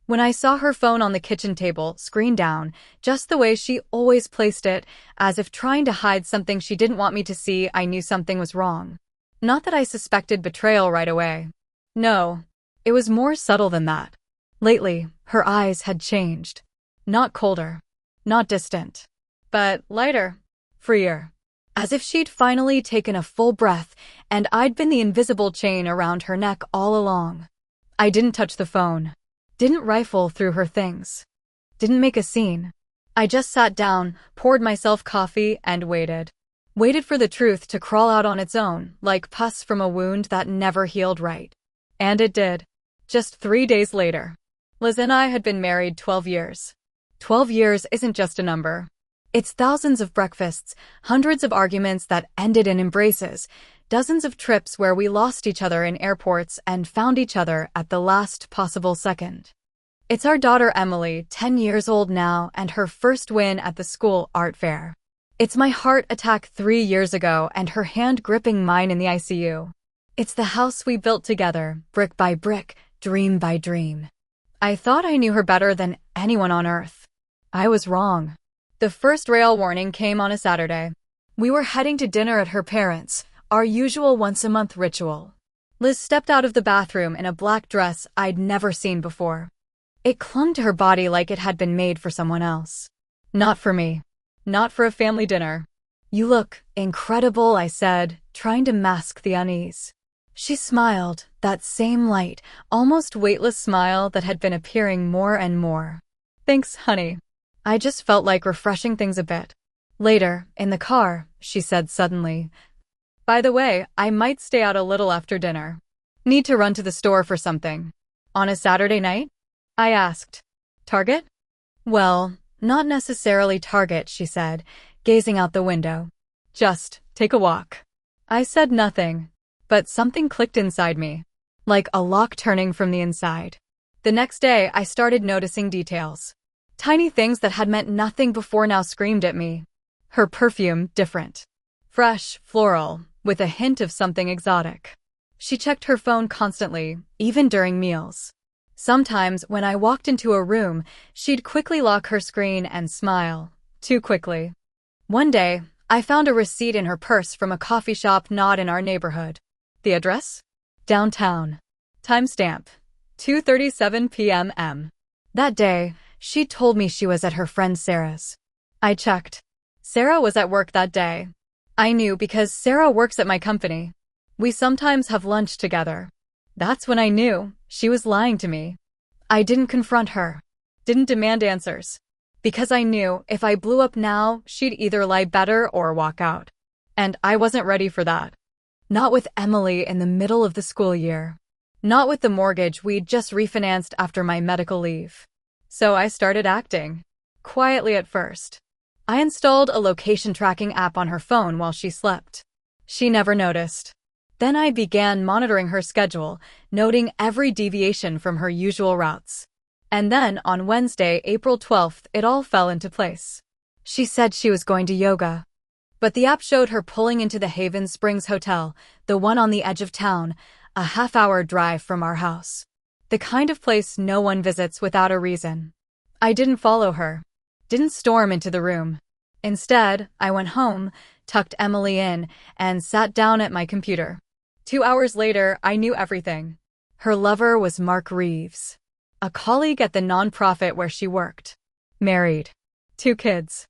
When I saw her phone on the kitchen table, screen down, just the way she always placed it, as if trying to hide something she didn't want me to see, I knew something was wrong. Not that I suspected betrayal right away. No, it was more subtle than that. Lately, her eyes had changed. Not colder, not distant, but lighter, freer. As if she'd finally taken a full breath and I'd been the invisible chain around her neck all along. I didn't touch the phone. Didn't rifle through her things. Didn't make a scene. I just sat down, poured myself coffee, and waited. Waited for the truth to crawl out on its own, like pus from a wound that never healed right. And it did. Just 3 days later. Liz and I had been married 12 years. 12 years isn't just a number. It's thousands of breakfasts, hundreds of arguments that ended in embraces, dozens of trips where we lost each other in airports and found each other at the last possible second. It's our daughter Emily, 10 years old now, and her first win at the school art fair. It's my heart attack 3 years ago and her hand gripping mine in the ICU. It's the house we built together, brick by brick, dream by dream. I thought I knew her better than anyone on earth. I was wrong. The first rail warning came on a Saturday. We were heading to dinner at her parents', our usual once-a-month ritual. Liz stepped out of the bathroom in a black dress I'd never seen before. It clung to her body like it had been made for someone else. Not for me. Not for a family dinner. "You look incredible," I said, trying to mask the unease. She smiled, that same light, almost weightless smile that had been appearing more and more. "Thanks, honey. I just felt like refreshing things a bit." Later, in the car, she said suddenly, "By the way, I might stay out a little after dinner. Need to run to the store for something." "On a Saturday night?" I asked. "Target?" "Well, not necessarily Target," she said, gazing out the window. "Just take a walk." I said nothing, but something clicked inside me, like a lock turning from the inside. The next day, I started noticing details. Tiny things that had meant nothing before now screamed at me. Her perfume, different. Fresh, floral, with a hint of something exotic. She checked her phone constantly, even during meals. Sometimes, when I walked into a room, she'd quickly lock her screen and smile. Too quickly. One day, I found a receipt in her purse from a coffee shop not in our neighborhood. The address? Downtown. Timestamp: 2:37 p.m. That day, she told me she was at her friend Sarah's. I checked. Sarah was at work that day. I knew because Sarah works at my company. We sometimes have lunch together. That's when I knew she was lying to me. I didn't confront her. Didn't demand answers. Because I knew if I blew up now, she'd either lie better or walk out. And I wasn't ready for that. Not with Emily in the middle of the school year. Not with the mortgage we'd just refinanced after my medical leave. So I started acting. Quietly at first. I installed a location tracking app on her phone while she slept. She never noticed. Then I began monitoring her schedule, noting every deviation from her usual routes. And then, on Wednesday, April 12th, it all fell into place. She said she was going to yoga. But the app showed her pulling into the Haven Springs Hotel, the one on the edge of town, a half-hour drive from our house. The kind of place no one visits without a reason. I didn't follow her. Didn't storm into the room. Instead, I went home, tucked Emily in, and sat down at my computer. 2 hours later, I knew everything. Her lover was Mark Reeves, a colleague at the nonprofit where she worked. Married. 2 kids.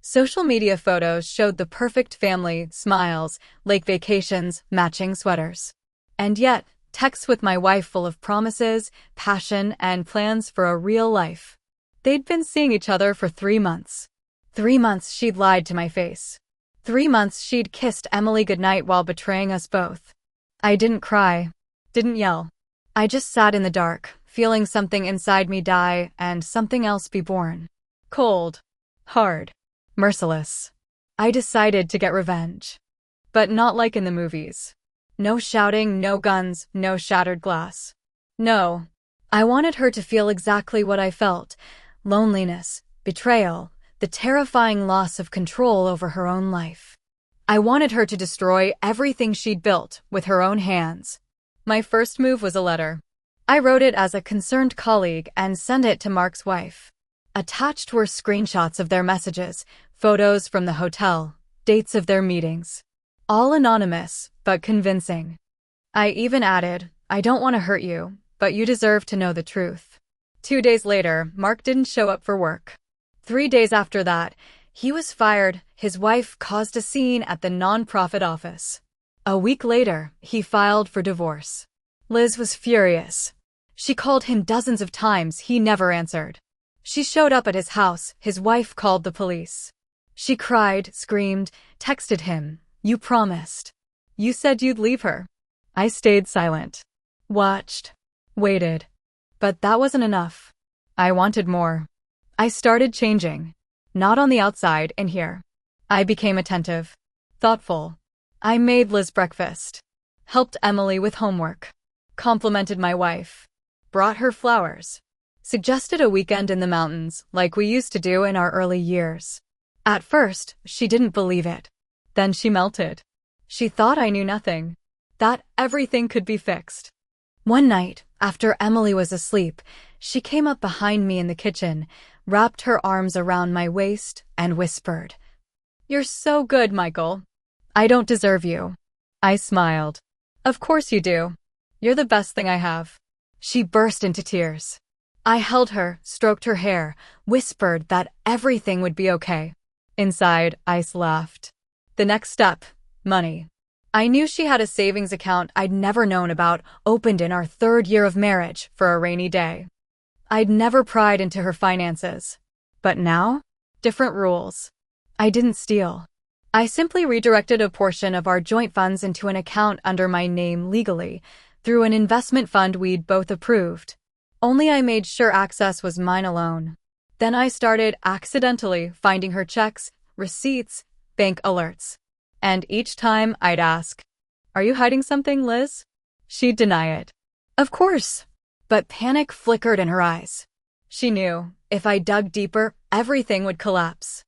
Social media photos showed the perfect family, smiles, lake vacations, matching sweaters. And yet, texts with my wife full of promises, passion, and plans for a real life. They'd been seeing each other for 3 months. 3 months she'd lied to my face. 3 months she'd kissed Emily goodnight while betraying us both. I didn't cry. Didn't yell. I just sat in the dark, feeling something inside me die and something else be born. Cold. Hard. Merciless. I decided to get revenge. But not like in the movies. No shouting, no guns, no shattered glass. No. I wanted her to feel exactly what I felt. Loneliness, betrayal, the terrifying loss of control over her own life. I wanted her to destroy everything she'd built with her own hands. My first move was a letter. I wrote it as a concerned colleague and sent it to Mark's wife. Attached were screenshots of their messages, photos from the hotel, dates of their meetings. All anonymous, but convincing. I even added, "I don't want to hurt you, but you deserve to know the truth." 2 days later, Mark didn't show up for work. 3 days after that, he was fired. His wife caused a scene at the nonprofit office. A week later, he filed for divorce. Liz was furious. She called him dozens of times. He never answered. She showed up at his house. His wife called the police. She cried, screamed, texted him, "You promised. You said you'd leave her." I stayed silent. Watched. Waited. But that wasn't enough. I wanted more. I started changing. Not on the outside, in here. I became attentive. Thoughtful. I made Liz breakfast. Helped Emily with homework. Complimented my wife. Brought her flowers. Suggested a weekend in the mountains, like we used to do in our early years. At first, she didn't believe it. Then she melted. She thought I knew nothing. That everything could be fixed. One night, after Emily was asleep, she came up behind me in the kitchen, wrapped her arms around my waist, and whispered, "You're so good, Michael. I don't deserve you." I smiled. "Of course you do. You're the best thing I have." She burst into tears. I held her, stroked her hair, whispered that everything would be okay. Inside, I laughed. The next step, money. I knew she had a savings account I'd never known about, opened in our 3rd year of marriage for a rainy day. I'd never pried into her finances. But now? Different rules. I didn't steal. I simply redirected a portion of our joint funds into an account under my name legally, through an investment fund we'd both approved. Only I made sure access was mine alone. Then I started accidentally finding her checks, receipts, bank alerts. And each time I'd ask, "Are you hiding something, Liz?" She'd deny it. Of course. But panic flickered in her eyes. She knew, if I dug deeper, everything would collapse.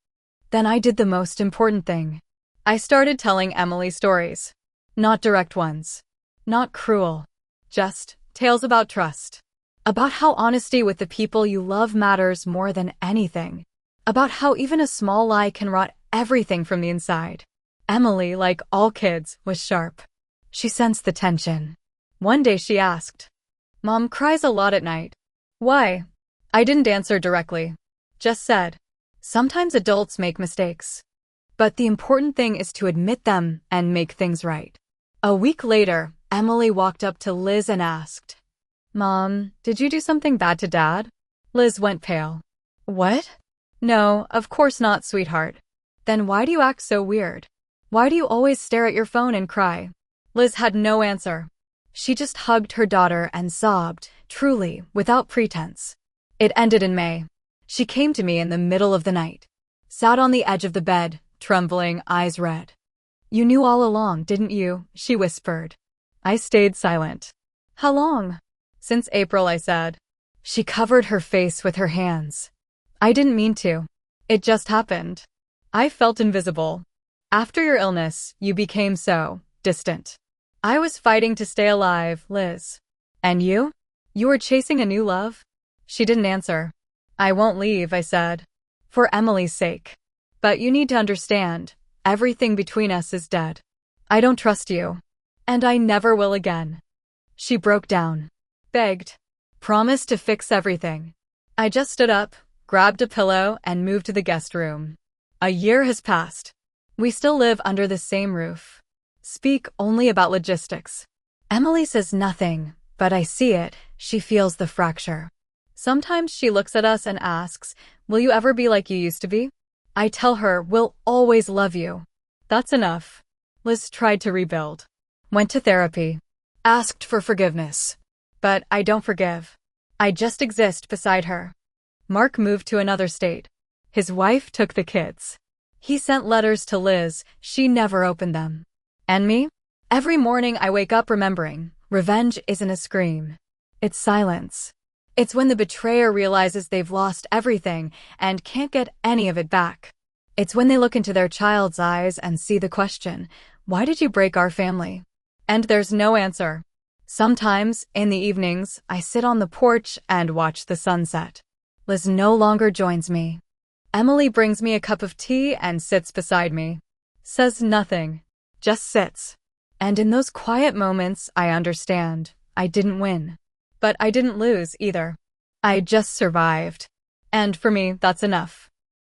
Then I did the most important thing. I started telling Emily stories. Not direct ones. Not cruel. Just tales about trust. About how honesty with the people you love matters more than anything. About how even a small lie can rot everything from the inside. Emily, like all kids, was sharp. She sensed the tension. One day she asked, "Mom cries a lot at night. Why?" I didn't answer directly. Just said, "Sometimes adults make mistakes. But the important thing is to admit them and make things right." A week later, Emily walked up to Liz and asked, "Mom, did you do something bad to Dad?" Liz went pale. "What?" "No, of course not, sweetheart." "Then why do you act so weird? Why do you always stare at your phone and cry?" Liz had no answer. She just hugged her daughter and sobbed, truly, without pretense. It ended in May. She came to me in the middle of the night. Sat on the edge of the bed, trembling, eyes red. "You knew all along, didn't you?" she whispered. I stayed silent. "How long?" "Since April," I said. She covered her face with her hands. "I didn't mean to. It just happened. I felt invisible. After your illness, you became so distant. I was fighting to stay alive, Liz." "And you? You were chasing a new love?" She didn't answer. "I won't leave," I said. "For Emily's sake. But you need to understand, everything between us is dead. I don't trust you. And I never will again." She broke down. Begged. Promised to fix everything. I just stood up, grabbed a pillow, and moved to the guest room. A year has passed. We still live under the same roof. Speak only about logistics. Emily says nothing, but I see it. She feels the fracture. Sometimes she looks at us and asks, "Will you ever be like you used to be?" I tell her, "We'll always love you." That's enough. Liz tried to rebuild. Went to therapy. Asked for forgiveness. But I don't forgive. I just exist beside her. Mark moved to another state. His wife took the kids. He sent letters to Liz. She never opened them. And me? Every morning I wake up remembering, revenge isn't a scream. It's silence. It's when the betrayer realizes they've lost everything and can't get any of it back. It's when they look into their child's eyes and see the question, "Why did you break our family?" And there's no answer. Sometimes, in the evenings, I sit on the porch and watch the sunset. Liz no longer joins me. Emily brings me a cup of tea and sits beside me. Says nothing, just sits. And in those quiet moments, I understand. I didn't win. But I didn't lose either. I just survived. And for me, that's enough.